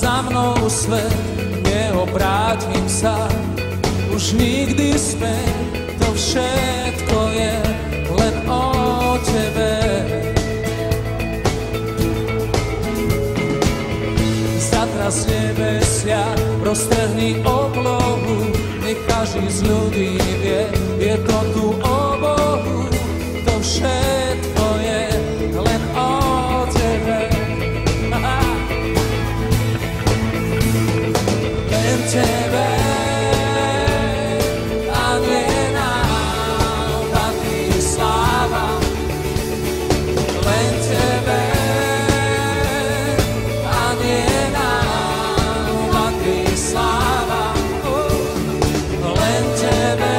za mnou svet, neobrátim sa už nikdy späť. To všetko je len o tebe. Zatras nebesia, roztrhni oblohu, nech každý z ľudí vie, je to tu o Bohu. To všetko je len o tebe. Len tebe a nie nám patrí sláva. Len tebe a nie nám patrí sláva. Len tebe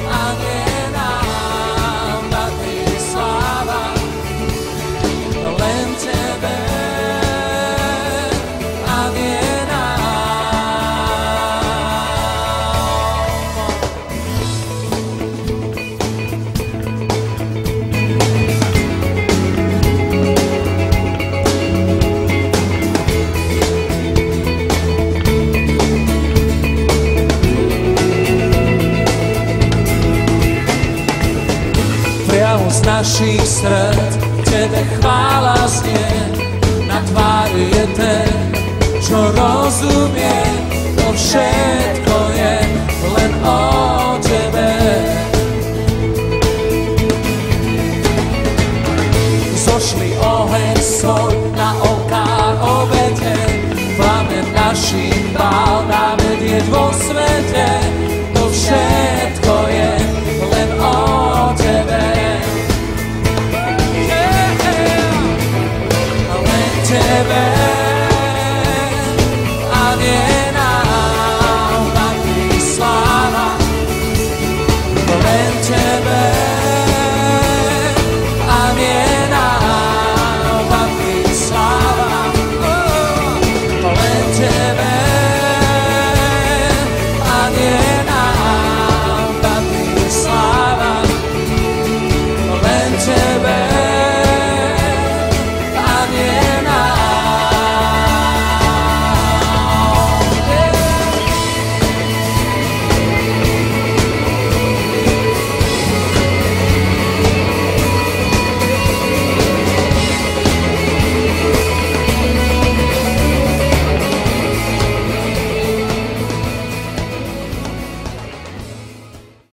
a nie nám patrí sláva. Len tebe a nie nám. Priamo z našich srdc tebe chvála znie, na tvári je ten, čo rozumie. To všetko je len o tebe. Zošli oheň svoj na oltár obete, plamen našich bál nám vedieť vo svete. To všetko je len o tebe. Len tebe